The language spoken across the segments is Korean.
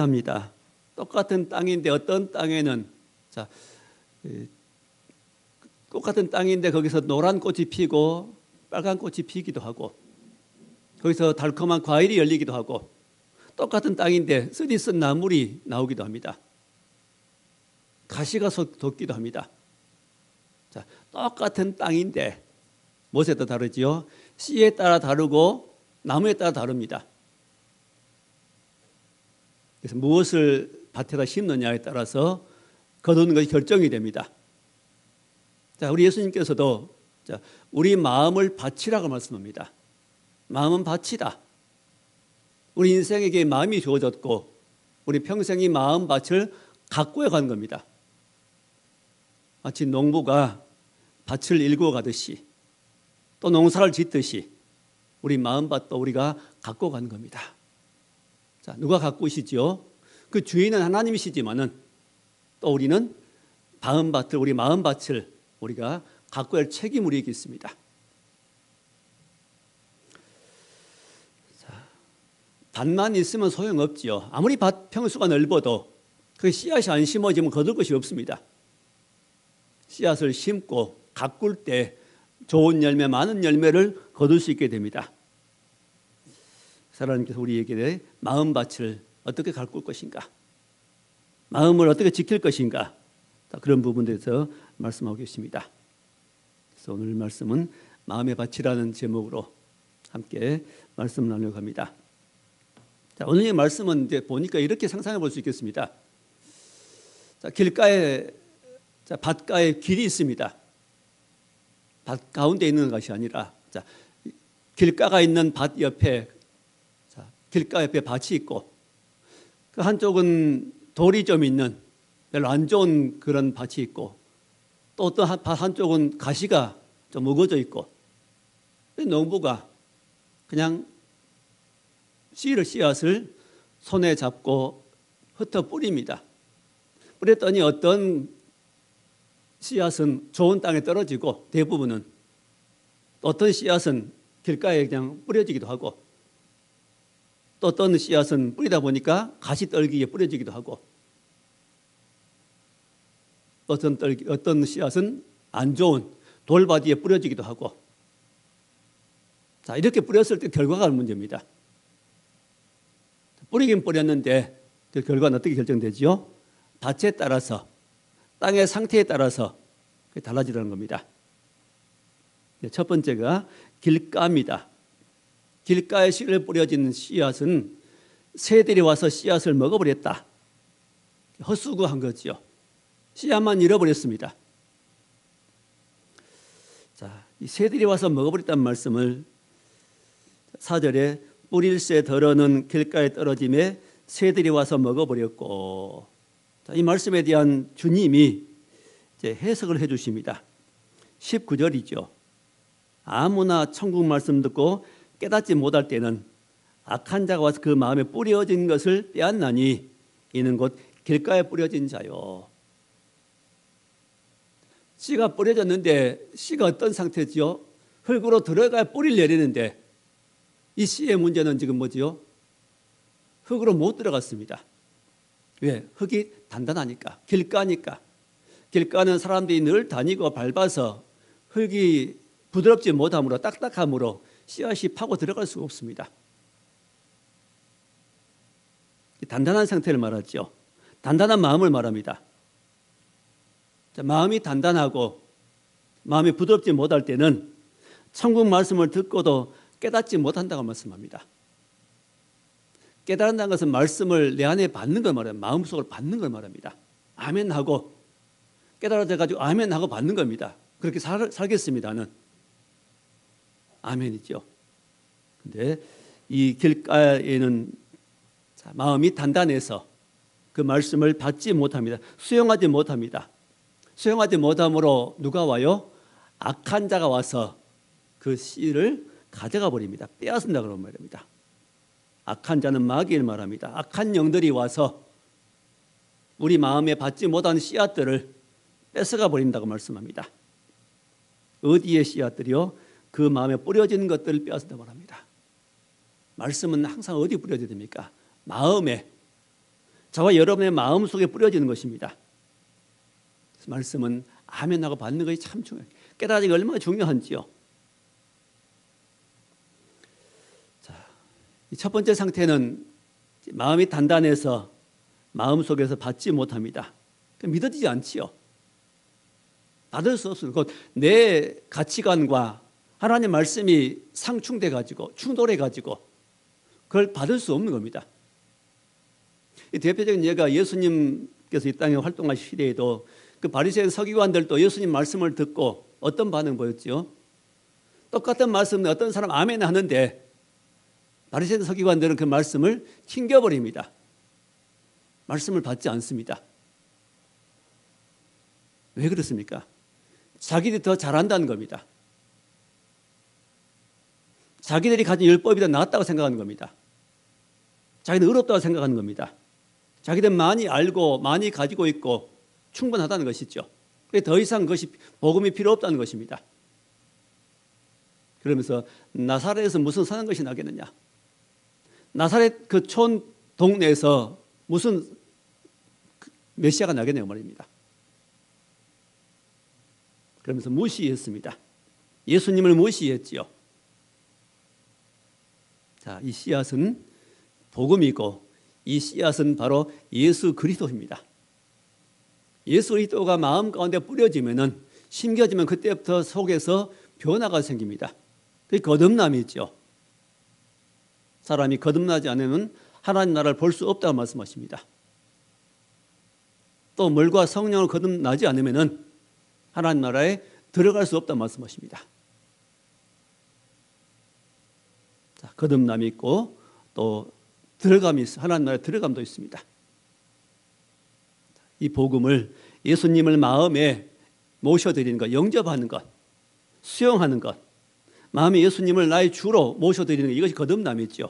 합니다. 똑같은 땅인데 어떤 땅에는 똑같은 땅인데 거기서 노란 꽃이 피고 빨간 꽃이 피기도 하고 거기서 달콤한 과일이 열리기도 하고 똑같은 땅인데 쓰디쓴 나물이 나오기도 합니다. 가시가 돋기도 합니다. 자, 똑같은 땅인데 무엇에 따라 다르지요? 씨에 따라 다르고 나무에 따라 다릅니다. 그래서 무엇을 밭에다 심느냐에 따라서 거두는 것이 결정이 됩니다. 자, 우리 예수님께서도 우리 마음을 바치라고 말씀합니다. 마음은 밭이다. 우리 인생에게 마음이 주어졌고 우리 평생이 마음밭을 가꾸어 가는 겁니다. 마치 농부가 밭을 일구어 가듯이 또 농사를 짓듯이 우리 마음밭도 우리가 가꾸어 가는 겁니다. 자, 누가 가꾸시죠? 그 주인은 하나님이시지만은 또 우리는 마음밭을, 우리 마음밭을 우리가 가꾸어야 할 책임이 우리에게 있습니다. 자, 밭만 있으면 소용없지요. 아무리 밭 평수가 넓어도 그 씨앗이 안 심어지면 거둘 것이 없습니다. 씨앗을 심고 가꿀 때 좋은 열매, 많은 열매를 거둘 수 있게 됩니다. 하나님께서 우리에게 마음밭을 어떻게 가꿀 것인가, 마음을 어떻게 지킬 것인가, 그런 부분들에서 말씀하고 계십니다. 그래서 오늘 말씀은 마음의 밭이라는 제목으로 함께 말씀 나누려고 합니다. 자, 오늘의 말씀은 이제 보니까 이렇게 상상해 볼 수 있겠습니다. 자, 길가에, 밭가에 길이 있습니다. 밭 가운데 있는 것이 아니라, 길가가 있는 밭 옆에, 길가 옆에 밭이 있고, 그 한쪽은 돌이 좀 있는 별로 안 좋은 그런 밭이 있고, 또 어떤 밭 한쪽은 가시가 좀 우거져 있고, 농부가 그냥 씨앗을 손에 잡고 흩어 뿌립니다. 뿌렸더니 어떤 씨앗은 좋은 땅에 떨어지고 대부분은, 어떤 씨앗은 길가에 그냥 뿌려지기도 하고, 또 어떤 씨앗은 뿌리다 보니까 가시떨기에 뿌려지기도 하고, 어떤 씨앗은 안 좋은 돌바디에 뿌려지기도 하고, 자, 이렇게 뿌렸을 때 결과가 문제입니다. 뿌리긴 뿌렸는데 그 결과는 어떻게 결정되지요? 밭에 따라서, 땅의 상태에 따라서 달라지는 겁니다. 첫 번째가 길가입니다. 길가에 씨를 뿌려진 씨앗은 새들이 와서 씨앗을 먹어버렸다. 헛수고한 거죠. 씨앗만 잃어버렸습니다. 자, 이 새들이 와서 먹어버렸다는 말씀을 4절에 뿌릴새 덜어는 길가에 떨어짐에 새들이 와서 먹어버렸고, 자, 이 말씀에 대한 주님이 이제 해석을 해 주십니다. 19절이죠. 아무나 천국 말씀 듣고 깨닫지 못할 때는 악한 자가 와서 그 마음에 뿌려진 것을 빼앗나니 이는 곧 길가에 뿌려진 자요. 씨가 뿌려졌는데 씨가 어떤 상태지요? 흙으로 들어가야 뿌리를 내리는데 이 씨의 문제는 지금 뭐지요? 흙으로 못 들어갔습니다. 왜? 흙이 단단하니까, 길가니까. 길가는 사람들이 늘 다니고 밟아서 흙이 부드럽지 못함으로, 딱딱함으로 씨앗이 파고 들어갈 수가 없습니다. 단단한 상태를 말하죠. 단단한 마음을 말합니다. 자, 마음이 단단하고 마음이 부드럽지 못할 때는 천국 말씀을 듣고도 깨닫지 못한다고 말씀합니다. 깨달은다는 것은 말씀을 내 안에 받는 걸 말해요. 마음속으로 받는 걸 말합니다. 아멘 하고 깨달아져가지고 아멘 하고 받는 겁니다. 그렇게 살겠습니다는 아멘이죠. 근데 이 길가에는 마음이 단단해서 그 말씀을 받지 못합니다. 수용하지 못합니다. 수용하지 못함으로 누가 와요? 악한 자가 와서 그 씨를 가져가 버립니다. 빼앗는다 그런 말입니다. 악한 자는 마귀를 말합니다. 악한 영들이 와서 우리 마음에 받지 못한 씨앗들을 뺏어가 버린다고 말씀합니다. 어디에 씨앗들이요? 그 마음에 뿌려진 것들을 빼앗는다고 말합니다. 말씀은 항상 어디 뿌려져야 됩니까? 마음에. 저와 여러분의 마음속에 뿌려지는 것입니다. 말씀은 아멘하고 받는 것이 참 중요해요. 깨달아지기 얼마나 중요한지요. 자, 첫 번째 상태는 마음이 단단해서 마음속에서 받지 못합니다. 믿어지지 않지요. 받을 수 없어요. 내 가치관과 하나님의 말씀이 상충돼 가지고 충돌해 가지고 그걸 받을 수 없는 겁니다. 이 대표적인 예가 예수님께서 이 땅에 활동하신 시대에도 그 바리새인 서기관들도 예수님 말씀을 듣고 어떤 반응 보였죠? 똑같은 말씀을 어떤 사람 아멘 하는데 바리새인 서기관들은 그 말씀을 튕겨버립니다. 말씀을 받지 않습니다. 왜 그렇습니까? 자기들이 더 잘한다는 겁니다. 자기들이 가진 율법이 더 낫다고 생각하는 겁니다. 자기는 의롭다고 생각하는 겁니다. 자기들 많이 알고 많이 가지고 있고 충분하다는 것이죠. 더 이상 그것이 복음이 필요 없다는 것입니다. 그러면서 나사렛에서 무슨 선한 것이 나겠느냐? 나사렛 그 촌 동네에서 무슨 메시아가 나겠냐고 말입니다. 그러면서 무시했습니다. 예수님을 무시했지요. 자, 이 씨앗은 복음이고 이 씨앗은 바로 예수 그리스도입니다. 예수 그리스도가 마음 가운데 뿌려지면은 심겨지면 그때부터 속에서 변화가 생깁니다. 그게 거듭남이죠. 사람이 거듭나지 않으면 하나님 나라를 볼 수 없다고 말씀하십니다. 또 물과 성령을 거듭나지 않으면은 하나님 나라에 들어갈 수 없다고 말씀하십니다. 자, 거듭남이 있고 또 들어감이 있어 하나님 나라에 들어감도 있습니다. 이 복음을 예수님을 마음에 모셔드리는 것, 영접하는 것, 수용하는 것, 마음에 예수님을 나의 주로 모셔드리는 것, 이것이 거듭남이죠.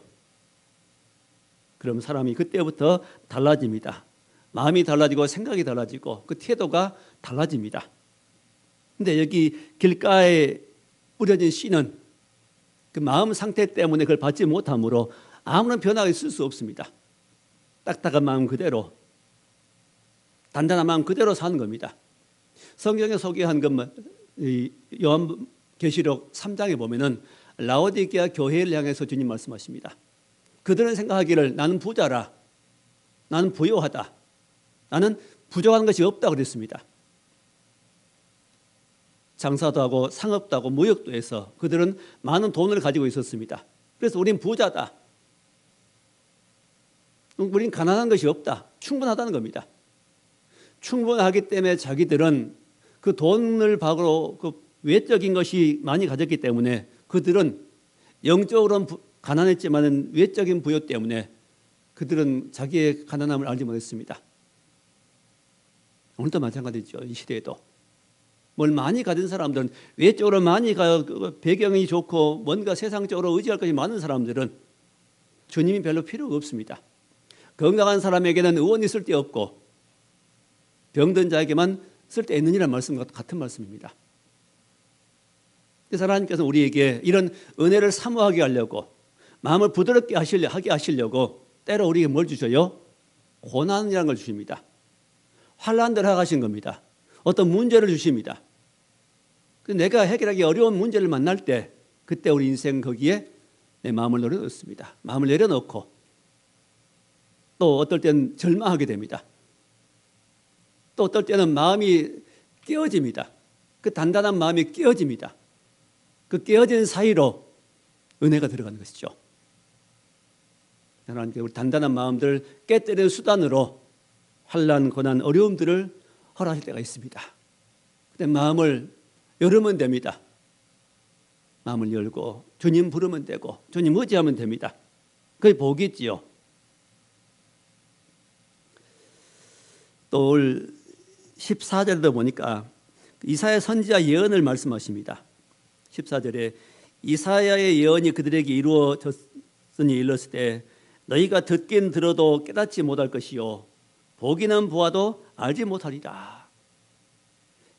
그럼 사람이 그때부터 달라집니다. 마음이 달라지고 생각이 달라지고 그 태도가 달라집니다. 근데 여기 길가에 뿌려진 씨는 그 마음 상태 때문에 그걸 받지 못하므로 아무런 변화가 있을 수 없습니다. 딱딱한 마음 그대로, 단단한 마음 그대로 사는 겁니다. 성경에 소개한 요한계시록 3장에 보면은 라오디게아 교회를 향해서 주님 말씀하십니다. 그들은 생각하기를 나는 부자라, 나는 부요하다, 나는 부족한 것이 없다 그랬습니다. 장사도 하고 상업도 하고 무역도 해서 그들은 많은 돈을 가지고 있었습니다. 그래서 우린 부자다, 우린 가난한 것이 없다, 충분하다는 겁니다. 충분하기 때문에 자기들은 그 돈을 받으러 그 외적인 것이 많이 가졌기 때문에 그들은 영적으로는 가난했지만 외적인 부여 때문에 그들은 자기의 가난함을 알지 못했습니다. 오늘도 마찬가지죠. 이 시대에도 뭘 많이 가진 사람들은, 외적으로 많이 배경이 좋고 뭔가 세상적으로 의지할 것이 많은 사람들은 주님이 별로 필요가 없습니다. 건강한 사람에게는 의원이 쓸데없고 병든 자에게만 쓸데있느니라는 말씀과 같은 말씀입니다. 그래서 하나님께서 우리에게 이런 은혜를 사모하게 하려고, 마음을 부드럽게 하게 하시려고 때로 우리에게 뭘 주셔요? 고난이라는 걸 주십니다. 환난들을 하신 겁니다. 어떤 문제를 주십니다. 내가 해결하기 어려운 문제를 만날 때 그때 우리 인생 거기에 내 마음을 내려놓습니다. 마음을 내려놓고 또 어떨 때는 절망하게 됩니다. 또 어떨 때는 마음이 깨어집니다. 그 단단한 마음이 깨어집니다. 그 깨어진 사이로 은혜가 들어가는 것이죠. 하나님께 우리 단단한 마음들 깨뜨리는 수단으로 환난, 고난, 어려움들을 허락하실 때가 있습니다. 그때 마음을 열으면 됩니다. 마음을 열고 주님 부르면 되고 주님 의지하면 됩니다. 그게 복이지요. 또 14절에도 보니까 이사야 선지자 예언을 말씀하십니다. 14절에 이사야의 예언이 그들에게 이루어졌으니 일렀을 때 너희가 듣긴 들어도 깨닫지 못할 것이요 보기는 보아도 알지 못하리라.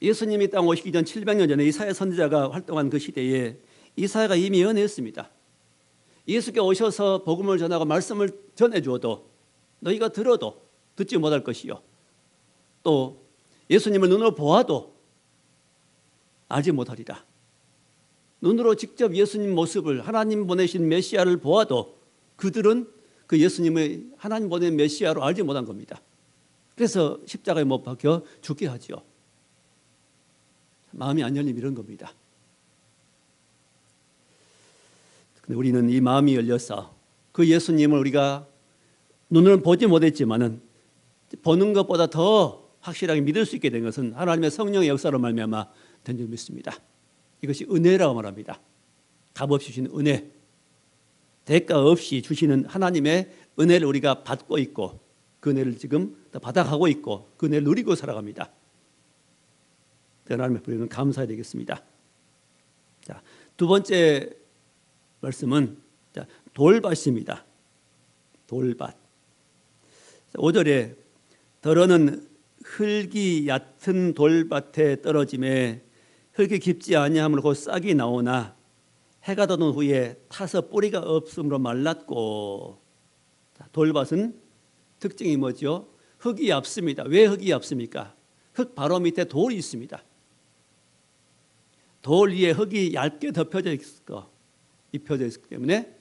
예수님이 땅 오시기 전 700년 전에 이사야 선지자가 활동한 그 시대에 이사야가 이미 예언했습니다. 예수께 오셔서 복음을 전하고 말씀을 전해주어도 너희가 들어도 듣지 못할 것이요. 또 예수님을 눈으로 보아도 알지 못하리라. 눈으로 직접 예수님 모습을, 하나님 보내신 메시아를 보아도 그들은 그 예수님의 하나님 보낸 메시아로 알지 못한 겁니다. 그래서 십자가에 못 박혀 죽게 하죠. 마음이 안 열리면 이런 겁니다. 근데 우리는 이 마음이 열려서 그 예수님을 우리가 눈으로는 보지 못했지만은 보는 것보다 더 확실하게 믿을 수 있게 된 것은 하나님의 성령의 역사로 말미암아 된 줄 믿습니다. 이것이 은혜라고 말합니다. 값없이 주시는 은혜, 대가 없이 주시는 하나님의 은혜를 우리가 받고 있고 그 은혜를 지금 받아가고 있고 그 은혜를 누리고 살아갑니다. 하나님의 부르는 감사해야 되겠습니다. 자, 두 번째 말씀은 돌밭입니다. 돌밭. 5절에 더러는 흙이 얕은 돌밭에 떨어짐에 흙이 깊지 아니함으로 곧 싹이 나오나 해가 돋은 후에 타서 뿌리가 없으므로 말랐고. 돌밭은 특징이 뭐죠? 흙이 얇습니다. 왜 흙이 얇습니까? 흙 바로 밑에 돌이 있습니다. 돌 위에 흙이 얇게 덮여져 있고 입혀져 있기 때문에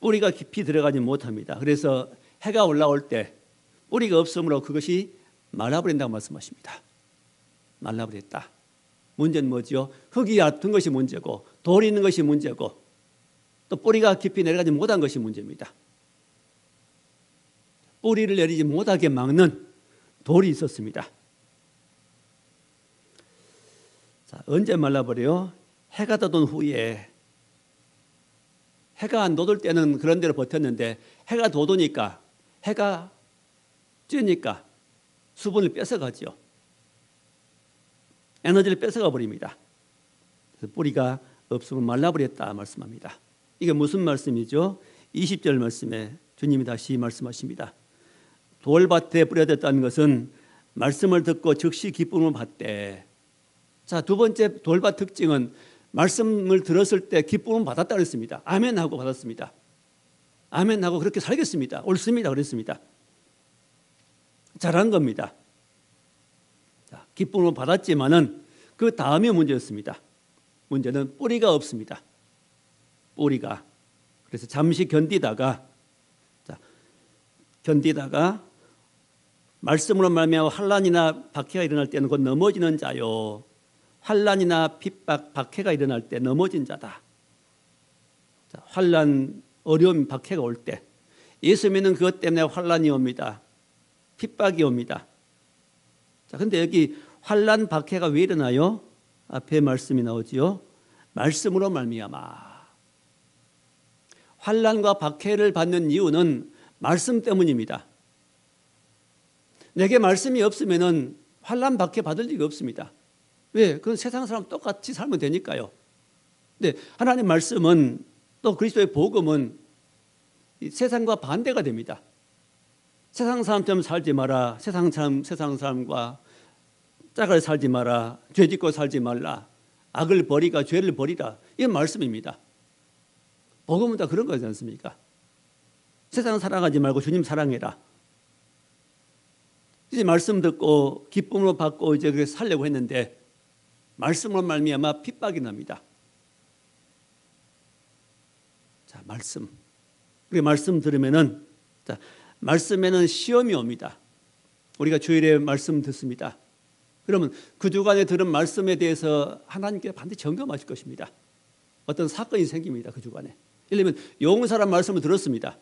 뿌리가 깊이 들어가지 못합니다. 그래서 해가 올라올 때 뿌리가 없으므로 그것이 말라버린다고 말씀하십니다. 말라버렸다. 문제는 뭐죠? 흙이 얕은 것이 문제고 돌이 있는 것이 문제고 또 뿌리가 깊이 내려가지 못한 것이 문제입니다. 뿌리를 내리지 못하게 막는 돌이 있었습니다. 자, 언제 말라버려요? 해가 돋은 후에. 해가 안 돋을 때는 그런 대로 버텼는데 해가 돋으니까 해가 쬐니까 수분을 뺏어가죠. 에너지를 뺏어가 버립니다. 그래서 뿌리가 없으면 말라버렸다 말씀합니다. 이게 무슨 말씀이죠? 20절 말씀에 주님이 다시 말씀하십니다. 돌밭에 뿌려졌다는 것은 말씀을 듣고 즉시 기쁨을 받되. 자, 두 번째 돌밭 특징은 말씀을 들었을 때 기쁨을 받았다 그랬습니다. 아멘하고 받았습니다. 아멘하고 그렇게 살겠습니다. 옳습니다. 그랬습니다. 잘한 겁니다. 자, 기쁨을 받았지만은 그 다음이 문제였습니다. 문제는 뿌리가 없습니다. 뿌리가. 그래서 잠시 견디다가 말씀으로 말미암아 환난이나 박해가 일어날 때는 곧 넘어지는 자요. 환난이나 핍박, 박해가 일어날 때 넘어진 자다. 자, 환난, 어려움, 박해가 올 때 예수 믿는 그것 때문에 환난이 옵니다. 핍박이 옵니다. 자, 근데 여기 환난, 박해가 왜 일어나요? 앞에 말씀이 나오지요. 말씀으로 말미암아. 환난과 박해를 받는 이유는 말씀 때문입니다. 내게 말씀이 없으면은 환난, 박해 받을 리가 없습니다. 왜? 그건 세상 사람 똑같이 살면 되니까요. 근데 하나님 말씀은 또 그리스도의 복음은 세상과 반대가 됩니다. 세상 사람처럼 살지 마라. 세상 사람과 짝을 살지 마라. 죄 짓고 살지 말라. 악을 버리가 죄를 버리라. 이건 말씀입니다. 복음은 다 그런 거지 않습니까? 세상 사랑하지 말고 주님 사랑해라. 이제 말씀 듣고 기쁨으로 받고 이제 그렇게 살려고 했는데 말씀으로 말미암아 핍박이 납니다. 자, 말씀. 우리 말씀 들으면은 말씀에는 시험이 옵니다. 우리가 주일에 말씀 듣습니다. 그러면 그 주간에 들은 말씀에 대해서 하나님께 반드시 점검하실 것입니다. 어떤 사건이 생깁니다. 그 주간에. 예를 들면 용서란 말씀을 들었습니다.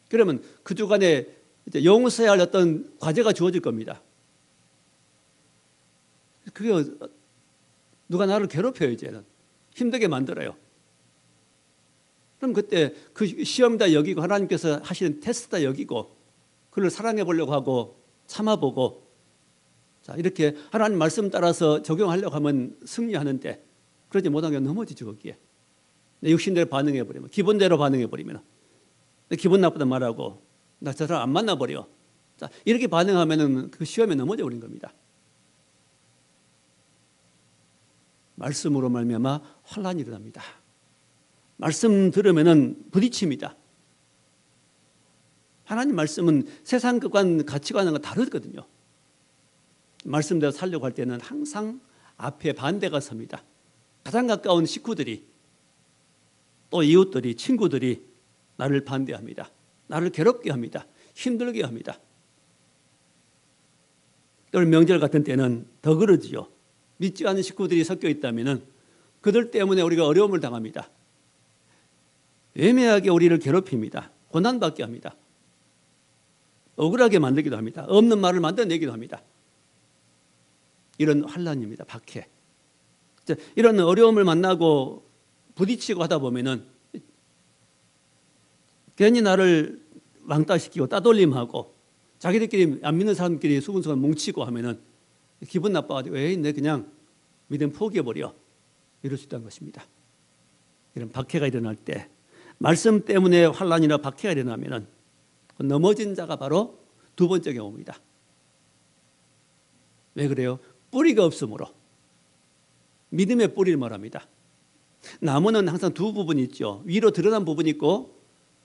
그러면 그 주간에 이제 용서해야 할 어떤 과제가 주어질 겁니다. 그게 누가 나를 괴롭혀요. 이제는 힘들게 만들어요. 그럼 그때 그 시험이다 여기고 하나님께서 하시는 테스트다 여기고 그를 사랑해 보려고 하고 참아보고 자 이렇게 하나님 말씀 따라서 적용하려고 하면 승리하는데 그러지 못하면 넘어지죠. 거기에 육신대로 반응해버리면 기본대로 반응해버리면 기분 나쁘다 말하고 나 저 사람 안 만나버려. 자 이렇게 반응하면 그 시험에 넘어져 버린 겁니다. 말씀으로 말미암아 환난이 일어납니다. 말씀 들으면은 부딪힙니다. 하나님 말씀은 세상 것과는 가치관과 다르거든요. 말씀대로 살려고 할 때는 항상 앞에 반대가 섭니다. 가장 가까운 식구들이, 또 이웃들이, 친구들이 나를 반대합니다. 나를 괴롭게 합니다. 힘들게 합니다. 또 명절 같은 때는 더 그러지요. 믿지 않는 식구들이 섞여 있다면 그들 때문에 우리가 어려움을 당합니다. 애매하게 우리를 괴롭힙니다. 고난받게 합니다. 억울하게 만들기도 합니다. 없는 말을 만들어내기도 합니다. 이런 환난입니다. 박해. 이런 어려움을 만나고 부딪히고 하다 보면은 괜히 나를 왕따시키고 따돌림하고 자기들끼리 안 믿는 사람끼리 수근수근 뭉치고 하면은 기분 나빠가지고 에이 내 그냥 믿음 포기해버려 이럴 수 있다는 것입니다. 이런 박해가 일어날 때 말씀 때문에 환난이나 박해가 일어나면은 넘어진 자가 바로 두 번째 경우입니다. 왜 그래요? 뿌리가 없으므로. 믿음의 뿌리를 말합니다. 나무는 항상 두 부분이 있죠. 위로 드러난 부분이 있고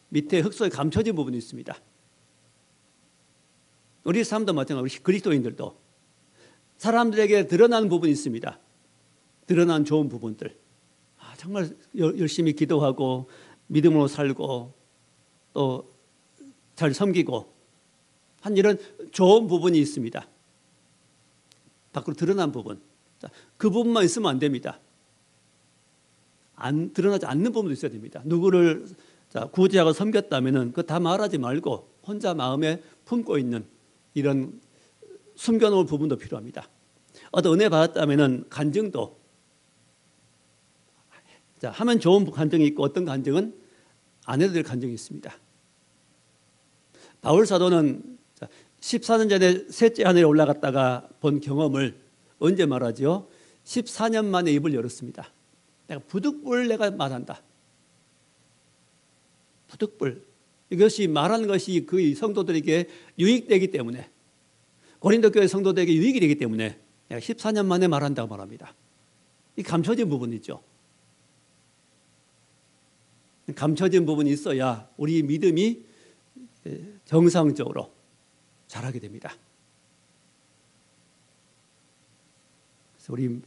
밑에 흙 속에 감춰진 부분이 있습니다. 우리 삶도 마찬가지로 우리 그리스도인들도 사람들에게 드러나는 부분이 있습니다. 드러난 좋은 부분들. 정말 열심히 기도하고 믿음으로 살고 또 잘 섬기고 한 이런 좋은 부분이 있습니다. 밖으로 드러난 부분. 그 부분만 있으면 안 됩니다. 드러나지 않는 부분도 있어야 됩니다. 누구를 구제하고 섬겼다면 그거 다 말하지 말고 혼자 마음에 품고 있는 이런 숨겨놓을 부분도 필요합니다. 어떤 은혜 받았다면 간증도 하면 좋은 간증이 있고 어떤 간증은 안 해도 될 간증이 있습니다. 바울 사도는 14년 전에 셋째 하늘에 올라갔다가 본 경험을 언제 말하지요? 14년 만에 입을 열었습니다. 내가 부득불 내가 말한다. 부득불. 이것이 말하는 것이 그 성도들에게 유익되기 때문에 고린도 교회 성도들에게 유익이 되기 때문에 내가 14년 만에 말한다고 말합니다. 이 감춰진 부분이죠. 감춰진 부분이 있어야 우리 믿음이 정상적으로 자라게 됩니다. 그래서 우리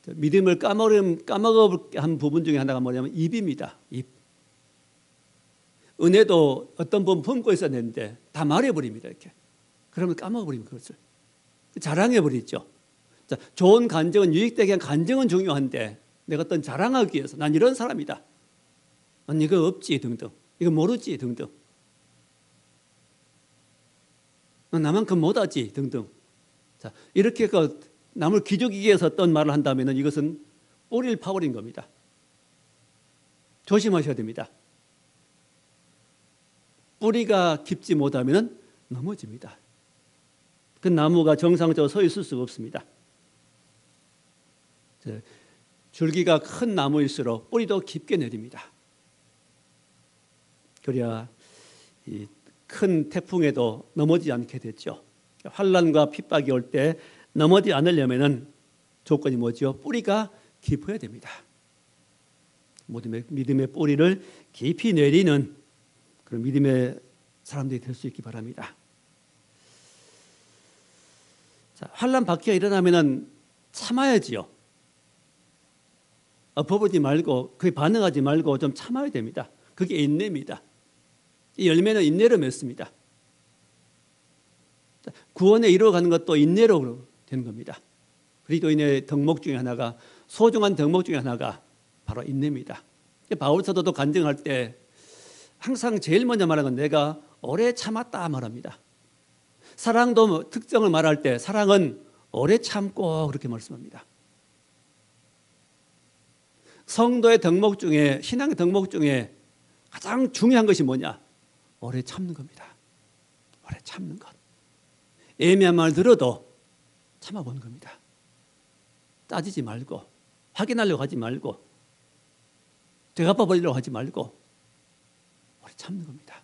믿음을 까먹게 한 부분 중에 하나가 뭐냐면 입입니다. 입. 은혜도 어떤 부분 품고 있어야 되는데 다 말해버립니다. 이렇게. 그러면 까먹어버리면 그것을. 자랑해버리죠. 좋은 간증은 유익되게 한 간증은 중요한데 내가 어떤 자랑하기 위해서 난 이런 사람이다. 난 이거 없지 등등. 이거 모르지 등등. 난 나만큼 못하지 등등. 이렇게 남을 기죽이기 위해서 어떤 말을 한다면 이것은 뿌리를 파버린 겁니다. 조심하셔야 됩니다. 뿌리가 깊지 못하면 넘어집니다. 그 나무가 정상적으로 서 있을 수가 없습니다. 줄기가 큰 나무일수록 뿌리도 깊게 내립니다. 그래야 이 큰 태풍에도 넘어지지 않게 됐죠. 환난과 핍박이 올 때 넘어지지 않으려면 조건이 뭐죠? 뿌리가 깊어야 됩니다. 믿음의 뿌리를 깊이 내리는 그런 믿음의 사람들이 될 수 있기 바랍니다. 환난 박해가 일어나면 참아야지요. 엎어보지 말고 그에 반응하지 말고 좀 참아야 됩니다. 그게 인내입니다. 이 열매는 인내로 맺습니다. 구원에 이루어가는 것도 인내로 되는 겁니다. 그리스도인의 덕목 중에 하나가 소중한 덕목 중에 하나가 바로 인내입니다. 바울 사도도 간증할 때 항상 제일 먼저 말하는 건 내가 오래 참았다 말합니다. 사랑도 특정을 말할 때 사랑은 오래 참고 그렇게 말씀합니다. 성도의 덕목 중에 신앙의 덕목 중에 가장 중요한 것이 뭐냐? 오래 참는 겁니다. 오래 참는 것. 애매한 말 들어도 참아보는 겁니다. 따지지 말고 확인하려고 하지 말고 되갚아버리려고 하지 말고 오래 참는 겁니다.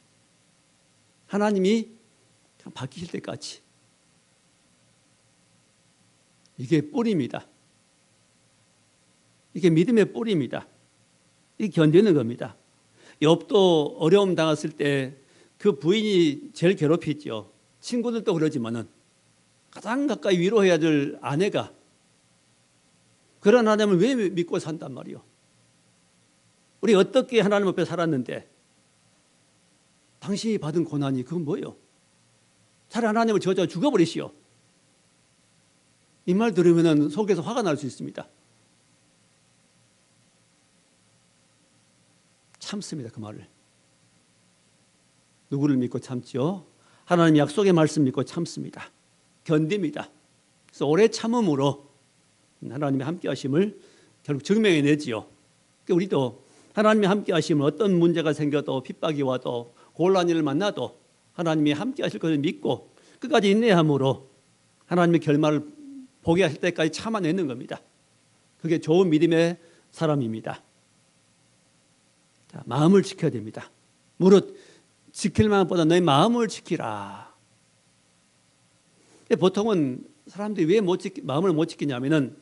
하나님이 그냥 바뀌실 때까지. 이게 뿌리입니다. 이게 믿음의 뿌리입니다. 이게 견디는 겁니다. 욥도 어려움 당했을 때 그 부인이 제일 괴롭히죠. 친구들도 그러지만은 가장 가까이 위로해야 될 아내가 그런 하나님을 왜 믿고 산단 말이요. 우리 어떻게 하나님 앞에 살았는데 당신이 받은 고난이 그건 뭐예요? 차라리 하나님을 저저 죽어버리시오. 이 말 들으면 속에서 화가 날 수 있습니다. 참습니다. 그 말을. 누구를 믿고 참죠? 하나님 약속의 말씀 믿고 참습니다. 견딥니다. 그래서 오래 참음으로 하나님의 함께 하심을 결국 증명해내지요. 우리도 하나님의 함께 하심을 어떤 문제가 생겨도 핍박이 와도 곤란한 일을 만나도 하나님이 함께 하실 것을 믿고 끝까지 인내함으로 하나님의 결말을 보게 하실 때까지 참아내는 겁니다. 그게 좋은 믿음의 사람입니다. 자, 마음을 지켜야 됩니다. 무릇 지킬 만보다 너의 마음을 지키라. 보통은 사람들이 왜 마음을 못 지키냐면은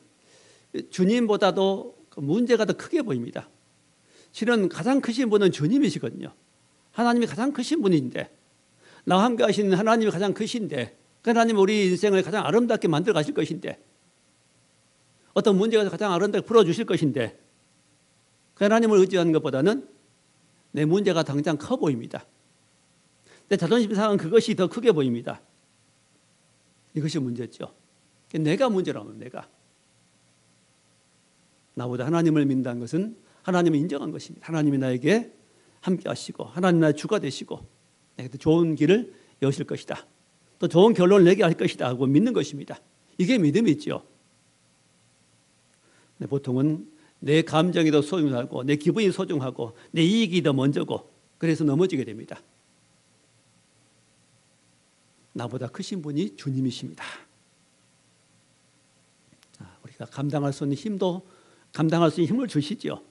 주님보다도 문제가 더 크게 보입니다. 실은 가장 크신 분은 주님이시거든요. 하나님이 가장 크신 분인데 나와 함께 하시는 하나님이 가장 크신데 그 하나님 우리 인생을 가장 아름답게 만들어 가실 것인데 어떤 문제가 가장 아름답게 풀어주실 것인데 그 하나님을 의지하는 것보다는 내 문제가 당장 커 보입니다. 내 자존심 상은 그것이 더 크게 보입니다. 이것이 문제죠. 내가 문제라면 내가. 나보다 하나님을 믿는다는 것은 하나님을 인정한 것입니다. 하나님이 나에게 함께 하시고 하나님 나의 주가 되시고 내게 좋은 길을 여실 것이다. 또 좋은 결론을 내게 할 것이다 하고 믿는 것입니다. 이게 믿음이죠. 보통은 내 감정이 더 소중하고 내 기분이 소중하고 내 이익이 더 먼저고 그래서 넘어지게 됩니다. 나보다 크신 분이 주님이십니다. 우리가 감당할 수 있는 힘을 주시죠.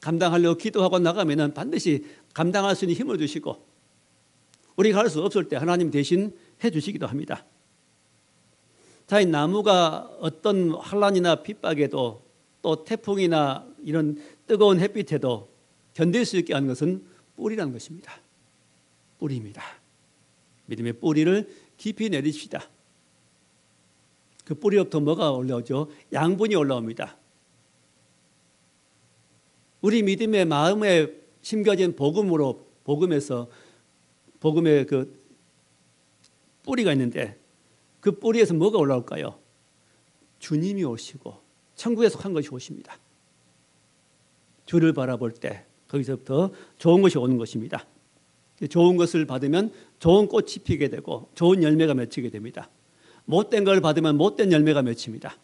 감당하려고 기도하고 나가면 반드시 감당할 수 있는 힘을 주시고 우리가 할 수 없을 때 하나님 대신 해주시기도 합니다. 자, 이 나무가 어떤 환란이나 핍박에도 또 태풍이나 이런 뜨거운 햇빛에도 견딜 수 있게 하는 것은 뿌리라는 것입니다. 뿌리입니다. 믿음의 뿌리를 깊이 내리십시다. 그 뿌리로부터 뭐가 올라오죠? 양분이 올라옵니다. 우리 믿음의 마음에 심겨진 복음에서 복음의 그 뿌리가 있는데 그 뿌리에서 뭐가 올라올까요? 주님이 오시고 천국에 속한 것이 오십니다. 주를 바라볼 때 거기서부터 좋은 것이 오는 것입니다. 좋은 것을 받으면 좋은 꽃이 피게 되고 좋은 열매가 맺히게 됩니다. 못된 걸 받으면 못된 열매가 맺힙니다.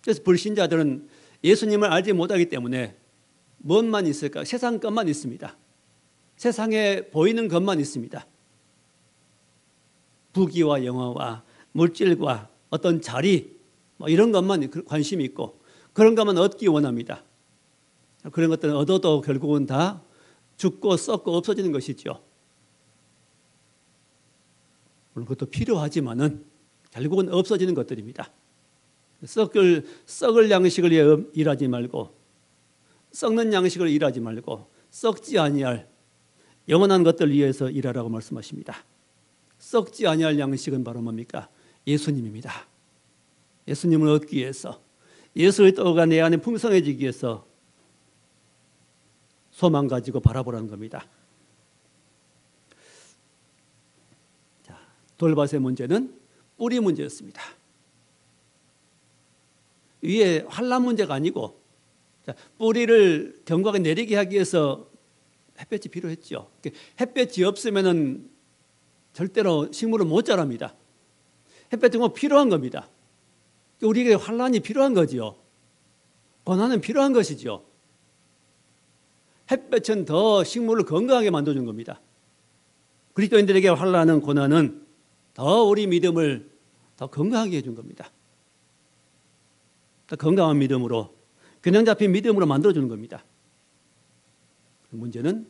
그래서 불신자들은 예수님을 알지 못하기 때문에 뭔만 있을까? 세상 것만 있습니다. 세상에 보이는 것만 있습니다. 부귀와 영화와 물질과 어떤 자리 이런 것만 관심이 있고 그런 것만 얻기 원합니다. 그런 것들은 얻어도 결국은 다 죽고 썩고 없어지는 것이죠. 물론 그것도 필요하지만은 결국은 없어지는 것들입니다. 썩을 양식을 위해 일하지 말고 썩는 양식을 일하지 말고 썩지 아니할 영원한 것들 위해서 일하라고 말씀하십니다. 썩지 아니할 양식은 바로 뭡니까? 예수님입니다. 예수님을 얻기 위해서 예수의 떡가 내 안에 풍성해지기 위해서 소망 가지고 바라보라는 겁니다. 자, 돌밭의 문제는 뿌리 문제였습니다. 위에 환란 문제가 아니고 뿌리를 견고하게 내리게 하기 위해서 햇볕이 필요했죠. 햇볕이 없으면 절대로 식물은 못 자랍니다. 햇볕이 꼭 필요한 겁니다. 우리에게 환란이 필요한 거지요. 고난은 필요한 것이죠. 햇볕은 더 식물을 건강하게 만들어준 겁니다. 그리스도인들에게 환란은 고난은 더 우리 믿음을 더 건강하게 해준 겁니다. 더 건강한 믿음으로 균형 잡힌 믿음으로 만들어주는 겁니다. 문제는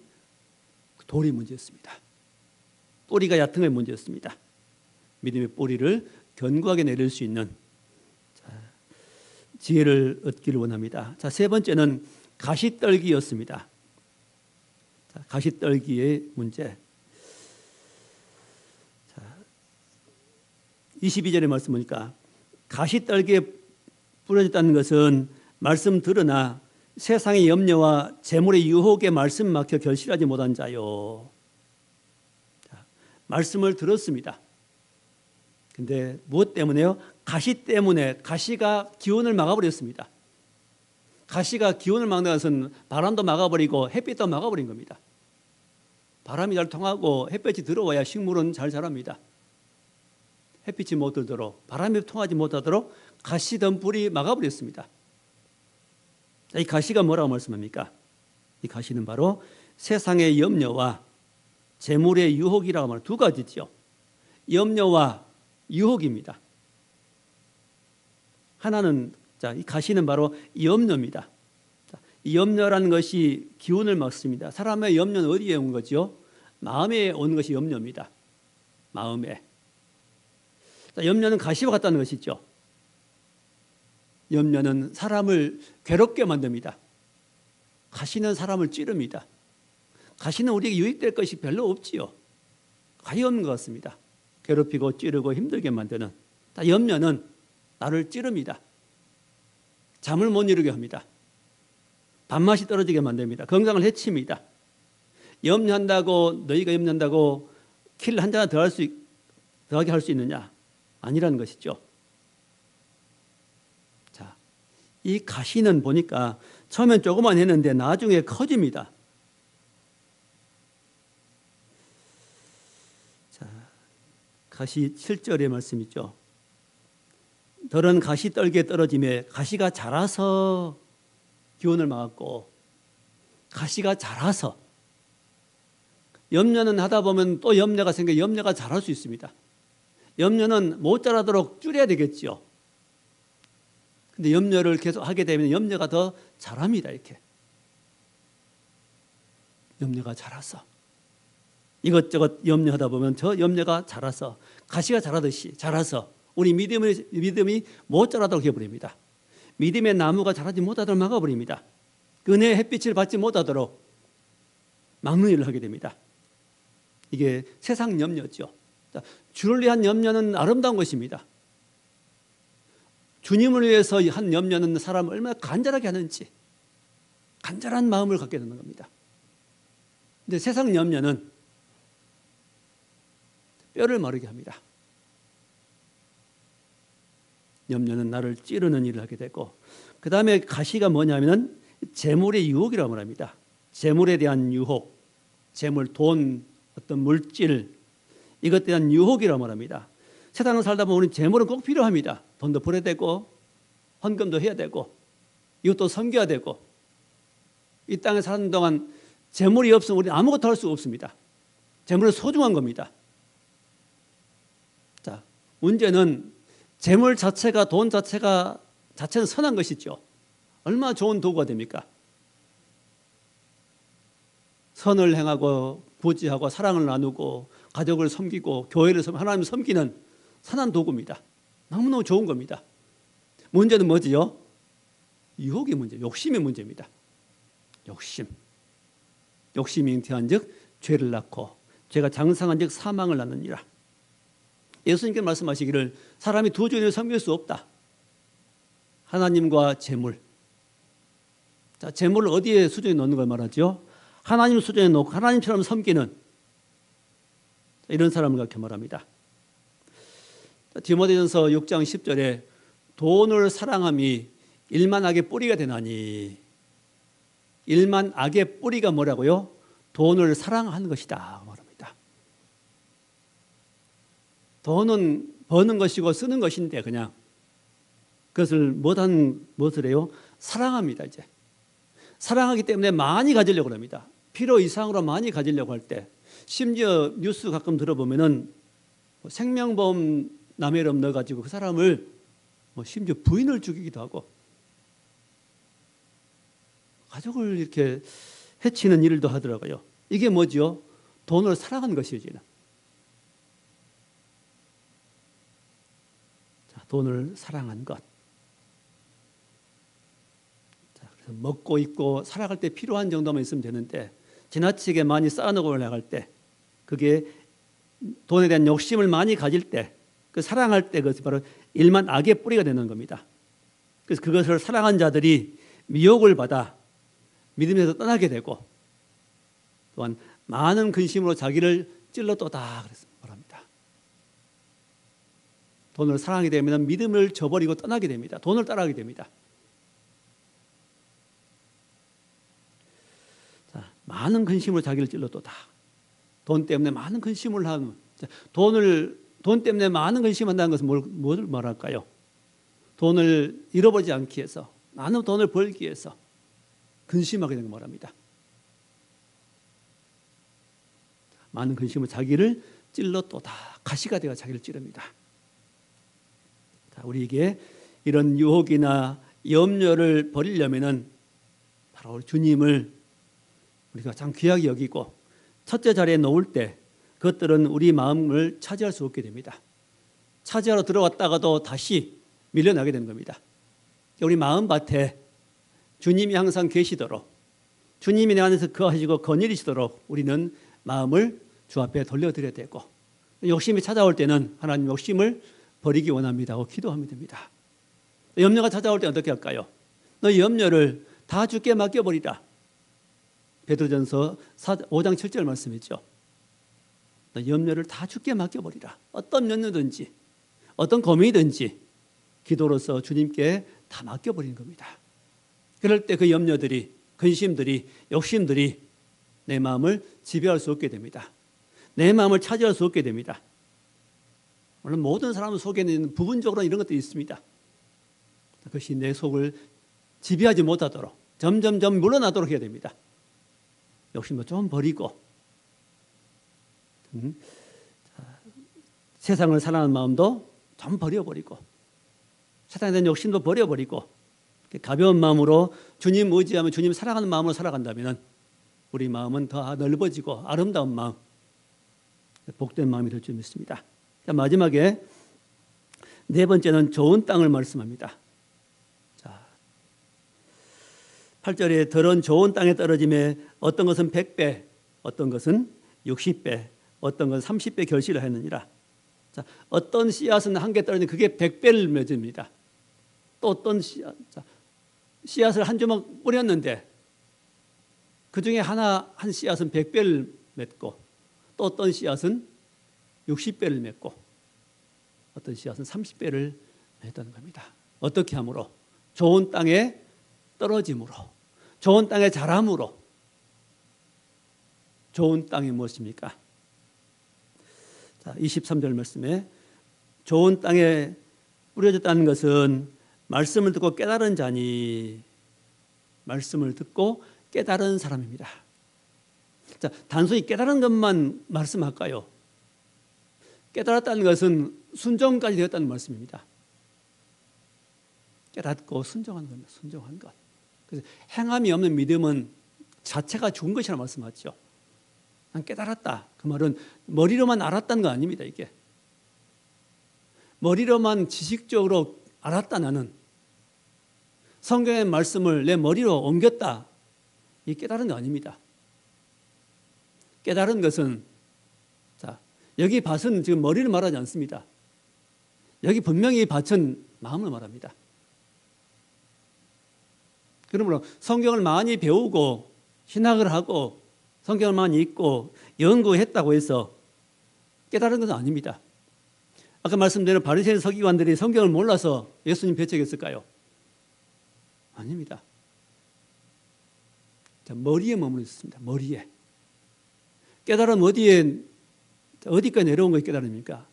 돌이 문제였습니다. 뿌리가 얕은 게 문제였습니다. 믿음의 뿌리를 견고하게 내릴 수 있는 지혜를 얻기를 원합니다. 자, 세 번째는 가시떨기였습니다. 가시떨기의 문제. 22절의 말씀 보니까 가시떨기에 부러졌다는 것은 말씀 들으나 세상의 염려와 재물의 유혹에 말씀 막혀 결실하지 못한 자요. 자, 말씀을 들었습니다. 근데 무엇 때문에요? 가시 때문에. 가시가 기운을 막아버렸습니다. 가시가 기운을 막는 것은 바람도 막아버리고 햇빛도 막아버린 겁니다. 바람이 잘 통하고 햇빛이 들어와야 식물은 잘 자랍니다. 햇빛이 못 들도록, 바람이 통하지 못하도록 가시 덤불이 막아버렸습니다. 이 가시가 뭐라고 말씀합니까? 이 가시는 바로 세상의 염려와 재물의 유혹이라고 말하는 두 가지죠. 염려와 유혹입니다. 하나는, 자, 이 가시는 바로 염려입니다. 자, 이 염려라는 것이 기운을 막습니다. 사람의 염려는 어디에 온 거죠? 마음에 오는 것이 염려입니다. 마음에. 자, 염려는 가시와 같다는 것이죠. 염려는 사람을 괴롭게 만듭니다. 가시는 사람을 찌릅니다. 가시는 우리에게 유익될 것이 별로 없지요. 거의 없는 것 같습니다. 괴롭히고 찌르고 힘들게 만드는. 염려는 나를 찌릅니다. 잠을 못 이루게 합니다. 밥맛이 떨어지게 만듭니다. 건강을 해칩니다. 염려한다고, 너희가 염려한다고 킬 한 잔 더하게 할 수 있느냐? 아니라는 것이죠. 자, 이 가시는 보니까 처음엔 조그만 했는데 나중에 커집니다. 자, 가시 7절의 말씀이죠. 덜은 가시 떨기에 떨어짐에 가시가 자라서 기운을 막았고, 가시가 자라서, 염려는 하다 보면 또 염려가 생겨 염려가 자랄 수 있습니다. 염려는 못 자라도록 줄여야 되겠죠. 근데 염려를 계속 하게 되면 염려가 더 자랍니다. 이렇게 염려가 자라서, 이것저것 염려하다 보면 저 염려가 자라서, 가시가 자라듯이 자라서 우리 믿음이 못 자라도록 해버립니다. 믿음의 나무가 자라지 못하도록 막아버립니다. 은혜의 햇빛을 받지 못하도록 막는 일을 하게 됩니다. 이게 세상 염려죠. 주를 위한 염려는 아름다운 것입니다. 주님을 위해서 한 염려는 사람을 얼마나 간절하게 하는지, 간절한 마음을 갖게 되는 겁니다. 근데 세상 염려는 뼈를 마르게 합니다. 염려는 나를 찌르는 일을 하게 되고, 그 다음에 가시가 뭐냐면 재물의 유혹이라고 말합니다. 재물에 대한 유혹, 재물, 돈, 어떤 물질, 이것에 대한 유혹이라고 말합니다. 세상을 살다 보면 우리는 재물은 꼭 필요합니다. 돈도 벌어야 되고 헌금도 해야 되고 이것도 섬겨야 되고, 이 땅에 사는 동안 재물이 없으면 우리는 아무것도 할 수가 없습니다. 재물은 소중한 겁니다. 자, 문제는 재물 자체가, 돈 자체는 선한 것이죠. 얼마나 좋은 도구가 됩니까? 선을 행하고 구제하고 사랑을 나누고 가족을 섬기고 교회를 섬기고 하나님을 섬기는 선한 도구입니다. 너무너무 좋은 겁니다. 문제는 뭐지요? 유혹의 문제, 욕심의 문제입니다. 욕심이 잉태한 즉 죄를 낳고 죄가 장성한 즉 사망을 낳느니라. 예수님께서 말씀하시기를 사람이 두 주인을 섬길 수 없다. 하나님과 재물. 자, 재물을 어디에 수준에 넣는 걸 말하죠? 하나님 수준에 놓고 하나님처럼 섬기는 이런 사람을 그렇게 말합니다. 디모데전서 6장 10절에 돈을 사랑함이 일만 악의 뿌리가 되나니, 일만 악의 뿌리가 뭐라고요? 돈을 사랑하는 것이다 말합니다. 돈은 버는 것이고 쓰는 것인데 그냥 그것을 무엇을 해요? 사랑합니다. 이제 사랑하기 때문에 많이 가지려고 합니다. 필요 이상으로 많이 가지려고 할 때, 심지어 뉴스 가끔 들어보면은 생명보험 남의 넣어가지고 그 사람을 심지어 부인을 죽이기도 하고 가족을 이렇게 해치는 일도 하더라고요. 이게 뭐죠? 돈을 사랑하는 것이죠. 자, 돈을 사랑한 것. 자, 그래서 먹고 입고 살아갈 때 필요한 정도만 있으면 되는데 지나치게 많이 쌓아놓고 나갈 때, 그게 돈에 대한 욕심을 많이 가질 때 그 사랑할 때 그것이 바로 일만 악의 뿌리가 되는 겁니다. 그래서 그것을 사랑한 자들이 미혹을 받아 믿음에서 떠나게 되고 또한 많은 근심으로 자기를 찔렀도다 그래서 말합니다. 돈을 사랑하게 되면 믿음을 저버리고 떠나게 됩니다. 돈을 따라가게 됩니다. 자, 많은 근심으로 자기를 찔렀도다. 돈 때문에 많은 근심을 하는, 돈 때문에 많은 근심한다는 것은 뭘 말할까요? 돈을 잃어버리지 않기 위해서, 많은 돈을 벌기 위해서 근심하게 되는 거 말합니다. 많은 근심으로 자기를 찔렀도다. 가시가 되어 자기를 찌릅니다. 자, 우리에게 이런 유혹이나 염려를 버리려면은 바로 우리 주님을 우리가 가장 귀하게 여기고 첫째 자리에 놓을 때 그것들은 우리 마음을 차지할 수 없게 됩니다. 차지하러 들어갔다가도 다시 밀려나게 되는 겁니다. 우리 마음밭에 주님이 항상 계시도록 주님이 내 안에서 거하시고 거닐으시도록 우리는 마음을 주 앞에 돌려드려야 되고 욕심이 찾아올 때는 하나님 욕심을 버리기 원합니다 하고 기도하면 됩니다. 염려가 찾아올 때 어떻게 할까요? 너희 염려를 다 주께 맡겨버리라. 베드로전서 5장 7절 말씀이죠. 너희 염려를 다 주께 맡겨버리라. 어떤 염려든지 어떤 고민이든지 기도로서 주님께 다 맡겨버리는 겁니다. 그럴 때 그 염려들이, 근심들이, 욕심들이 내 마음을 지배할 수 없게 됩니다. 내 마음을 차지할 수 없게 됩니다. 물론 모든 사람 속에는 부분적으로 이런 것들이 있습니다. 그것이 내 속을 지배하지 못하도록 점점점 물러나도록 해야 됩니다. 욕심도 좀 버리고 세상을 사랑하는 마음도 좀 버려버리고 세상에 대한 욕심도 버려버리고 가벼운 마음으로 주님 의지하며 주님 사랑하는 마음으로 살아간다면 우리 마음은 더 넓어지고 아름다운 마음, 복된 마음이 될 줄 믿습니다. 자, 마지막에 네 번째는 좋은 땅을 말씀합니다. 자, 8절에 더러운 좋은 땅에 떨어짐에 어떤 것은 100배, 어떤 것은 60배, 어떤 것은 30배 결실을 했느니라. 자, 어떤 씨앗은 한 개 떨어지면 그게 100배를 맺습니다. 또 어떤 씨앗을 한 조각 뿌렸는데 그 중에 한 씨앗은 100배를 맺고 또 어떤 씨앗은 60배를 맺고 어떤 씨앗은 30배를 맺다는 겁니다. 어떻게 함으로? 좋은 땅에 떨어짐으로, 좋은 땅에 자람으로. 좋은 땅이 무엇입니까? 자, 23절 말씀에 좋은 땅에 뿌려졌다는 것은 말씀을 듣고 깨달은 자니, 말씀을 듣고 깨달은 사람입니다. 자, 단순히 깨달은 것만 말씀할까요? 깨달았다는 것은 순종까지 되었다는 말씀입니다. 깨닫고 순종하는 겁니다. 순종한 것. 그래서 행함이 없는 믿음은 자체가 죽은 것이라 말씀하죠. 난 깨달았다. 그 말은 머리로만 알았다는 거 아닙니다. 이게 머리로만 지식적으로 알았다. 나는 성경의 말씀을 내 머리로 옮겼다. 이 깨달은 거 아닙니다. 깨달은 것은, 자, 여기 밭은 지금 머리를 말하지 않습니다. 여기 분명히 밭은 마음을 말합니다. 그러므로 성경을 많이 배우고 신학을 하고 성경을 많이 읽고 연구했다고 해서 깨달은 것은 아닙니다. 아까 말씀드린 바리새인 서기관들이 성경을 몰라서 예수님 배척했을까요? 아닙니다. 자, 머리에 머물러 있습니다. 머리에. 깨달음 어디까지 내려온 것이 깨달음입니까?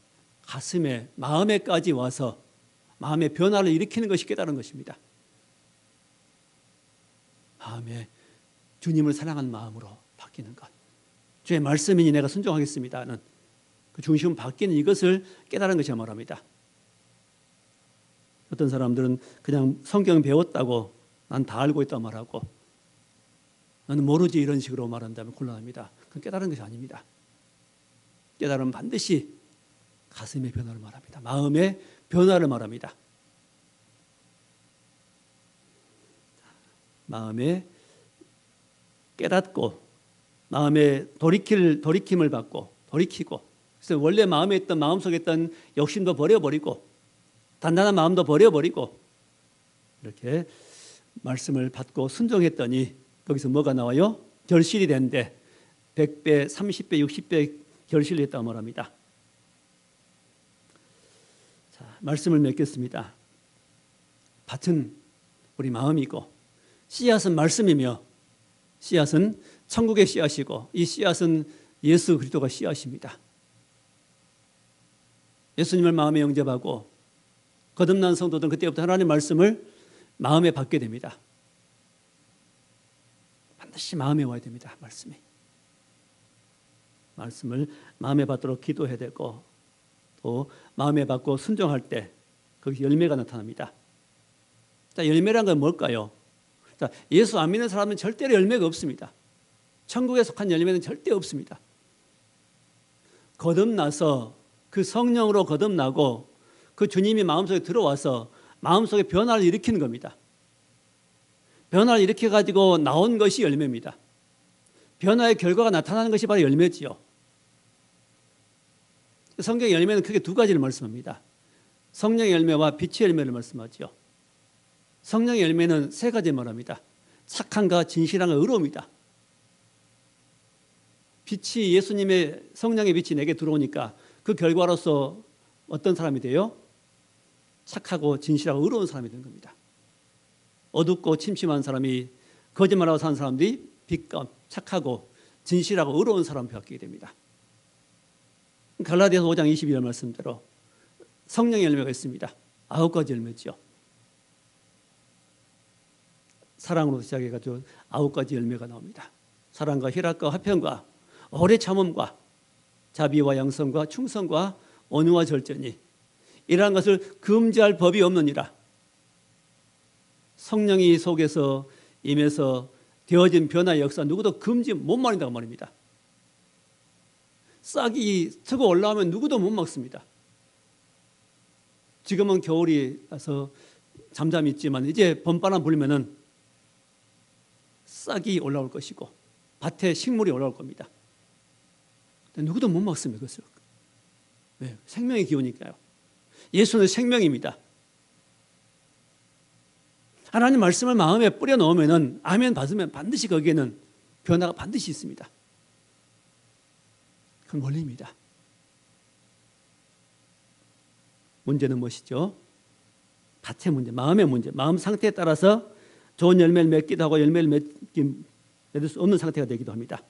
가슴에, 마음에까지 와서 마음의 변화를 일으키는 것이 깨달은 것입니다. 마음에 주님을 사랑하는 마음으로 바뀌는 것. 주의 말씀이니 내가 순종하겠습니다는 그 중심은 바뀌는 이것을 깨달은 것이라 말합니다. 어떤 사람들은 그냥 성경 배웠다고 난 다 알고 있다고 말하고 나는 모르지 이런 식으로 말한다면 곤란합니다. 그건 깨달은 것이 아닙니다. 깨달음은 반드시 가슴의 변화를 말합니다. 마음의 변화를 말합니다. 마음에 깨닫고 마음에 돌이킴을 받고 돌이키고 그래서 원래 마음에 있던 마음속에 있던 욕심도 버려버리고 단단한 마음도 버려버리고 이렇게 말씀을 받고 순종했더니 거기서 뭐가 나와요? 결실이 된데 100배, 30배, 60배 결실이 됐다고 말합니다. 자, 말씀을 맺겠습니다. 밭은 우리 마음이고 씨앗은 말씀이며 씨앗은 천국의 씨앗이고 이 씨앗은 예수 그리스도가 씨앗입니다. 예수님을 마음에 영접하고 거듭난 성도들은 그때부터 하나님의 말씀을 마음에 받게 됩니다. 반드시 마음에 와야 됩니다. 말씀을 마음에 받도록 기도해야 되고 또 마음에 받고 순종할 때 거기 열매가 나타납니다. 자, 열매란 건 뭘까요? 자, 예수 안 믿는 사람은 절대로 열매가 없습니다. 천국에 속한 열매는 절대 없습니다. 거듭나서 그 성령으로 거듭나고 그 주님이 마음속에 들어와서 마음속에 변화를 일으키는 겁니다. 변화를 일으켜가지고 나온 것이 열매입니다. 변화의 결과가 나타나는 것이 바로 열매지요. 성경의 열매는 크게 두 가지를 말씀합니다. 성령의 열매와 빛의 열매를 말씀하죠. 성령의 열매는 세 가지 말합니다. 착함과 진실함과 의로움이다. 빛이 예수님의 성령의 빛이 내게 들어오니까 그 결과로서 어떤 사람이 돼요? 착하고 진실하고 의로운 사람이 되는 겁니다. 어둡고 침침한 사람이 거짓말하고 사는 사람들이 빛감, 착하고 진실하고 의로운 사람이 바뀌게 됩니다. 갈라디아서 5장 22절 말씀대로 성령의 열매가 있습니다. 9가지 열매죠. 사랑으로 시작해가지고 9가지 열매가 나옵니다. 사랑과 희락과 화평과 오래 참음과 자비와 양성과 충성과 온유와 절제니 이러한 것을 금지할 법이 없느니라. 성령이 속에서 임해서 되어진 변화의 역사 누구도 금지 못 말린다고 말입니다. 싹이 트고 올라오면 누구도 못 막습니다. 지금은 겨울이라서 잠잠히 있지만 이제 봄바람 불면은 싹이 올라올 것이고 밭에 식물이 올라올 겁니다. 누구도 못 막습니다. 그것을. 왜? 생명의 기운이니까요. 예수는 생명입니다. 하나님 말씀을 마음에 뿌려 넣으면은 아멘 받으면 반드시 거기에는 변화가 반드시 있습니다. 그건 원리입니다. 문제는 무엇이죠? 밭의 문제, 마음의 문제, 마음 상태에 따라서 좋은 열매를 맺기도 하고 열매를 맺을 수 없는 상태가 되기도 합니다.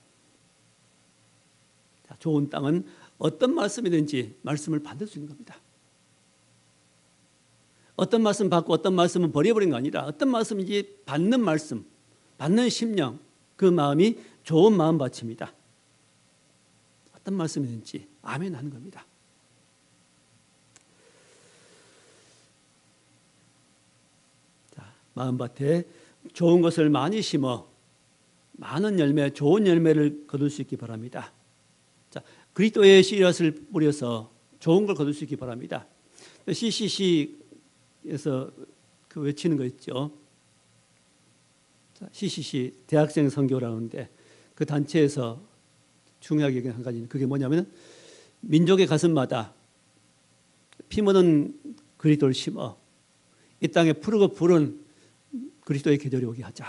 자, 좋은 땅은 어떤 말씀이든지 말씀을 받을 수 있는 겁니다. 어떤 말씀 받고 어떤 말씀은 버려버린 거 아니라 어떤 말씀인지 받는 말씀, 받는 심령, 그 마음이 좋은 마음밭입니다. 어떤 말씀이든지 아멘 하는 겁니다. 자, 마음밭에 좋은 것을 많이 심어 많은 열매, 좋은 열매를 거둘 수 있기 바랍니다. 자, 그리스도의 씨앗을 뿌려서 좋은 걸 거둘 수 있기 바랍니다. CCC에서 그 외치는 거 있죠. 자, CCC 대학생 선교라는데 그 단체에서 중요하게 얘기한 한 가지는 그게 뭐냐면 민족의 가슴마다 피 묻은 그리스도를 심어 이 땅에 푸르고 푸른 그리스도의 계절이 오게 하자.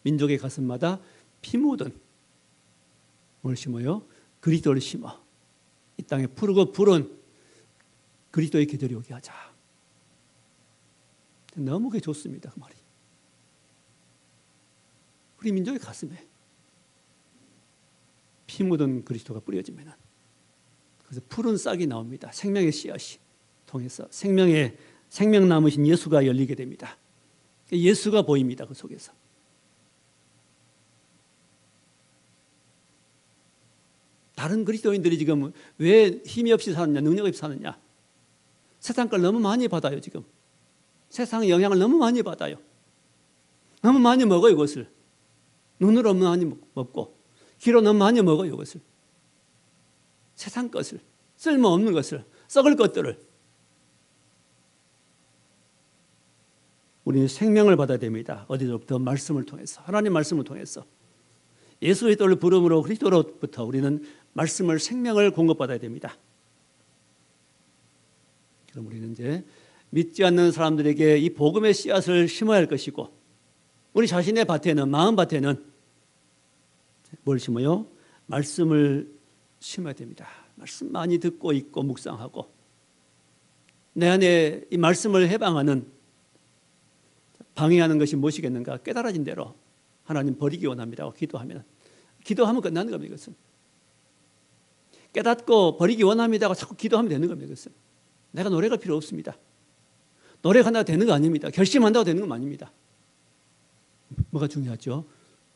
민족의 가슴마다 피 묻은 뭘 심어요? 그리스도를 심어 이 땅에 푸르고 푸른 그리스도의 계절이 오게 하자. 너무 그게 좋습니다. 그 말이. 우리 민족의 가슴에 피 묻은 그리스도가 뿌려지면 그래서 푸른 싹이 나옵니다. 생명의 씨앗이 통해서 생명 남으신 예수가 열리게 됩니다. 예수가 보입니다. 그 속에서. 다른 그리스도인들이 지금 왜 힘이 없이 사느냐, 능력 없이 사느냐. 세상 걸 너무 많이 받아요. 지금 세상의 영향을 너무 많이 받아요. 너무 많이 먹어요. 이것을 눈으로 너무 많이 먹고 귀로 너무 많이 먹어요. 이것을 세상 것을, 쓸모없는 것을, 썩을 것들을. 우리는 생명을 받아야 됩니다. 어디서부터? 말씀을 통해서, 하나님 말씀을 통해서. 예수 그리스도를 부름으로 그리스도로부터 우리는 말씀을 생명을 공급받아야 됩니다. 그럼 우리는 이제 믿지 않는 사람들에게 이 복음의 씨앗을 심어야 할 것이고 우리 자신의 밭에는 마음 밭에는 뭘 심어요? 말씀을 심어야 됩니다. 말씀 많이 듣고 읽고 묵상하고 내 안에 이 말씀을 해방하는 방해하는 것이 무엇이겠는가 깨달아진 대로 하나님 버리기 원합니다고 기도하면 끝나는 겁니다. 이것은 깨닫고 버리기 원합니다고 자꾸 기도하면 되는 겁니다. 이것은 내가 노력할 필요 없습니다. 노력한다고 되는 거 아닙니다. 결심한다고 되는 건 아닙니다. 뭐가 중요하죠?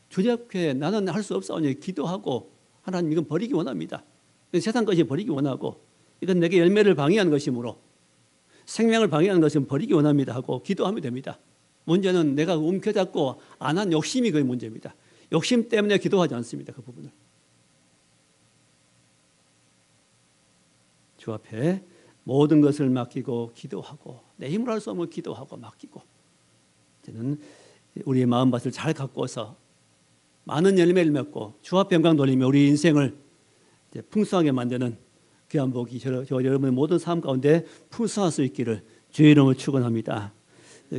주님 앞에 나는 할 수 없사오니 기도하고 하나님 이건 버리기 원합니다. 세상 것이 버리기 원하고 이건 내게 열매를 방해하는 것이므로 생명을 방해하는 것은 버리기 원합니다 하고 기도하면 됩니다. 문제는 내가 움켜잡고 안 한 욕심이 그의 문제입니다. 욕심 때문에 기도하지 않습니다. 그 부분을. 주 앞에 모든 것을 맡기고 기도하고 내 힘으로 할 수 없는 기도하고 맡기고 이제는 우리의 마음밭을 잘 가꾸어서 많은 열매를 맺고 주 앞에 영광 돌리며 우리 인생을 풍성하게 만드는 귀한 복이 저 여러분의 모든 삶 가운데 풍성할 수 있기를 주의 이름으로 축원합니다.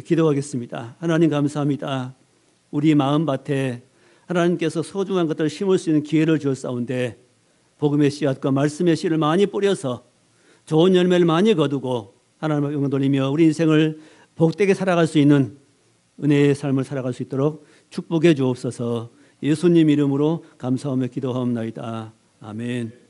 기도하겠습니다. 하나님 감사합니다. 우리 마음밭에 하나님께서 소중한 것들을 심을 수 있는 기회를 주었사온데 복음의 씨앗과 말씀의 씨를 많이 뿌려서 좋은 열매를 많이 거두고 하나님을 영광 돌리며 우리 인생을 복되게 살아갈 수 있는 은혜의 삶을 살아갈 수 있도록 축복해 주옵소서. 예수님 이름으로 감사하며 기도하옵나이다. 아멘.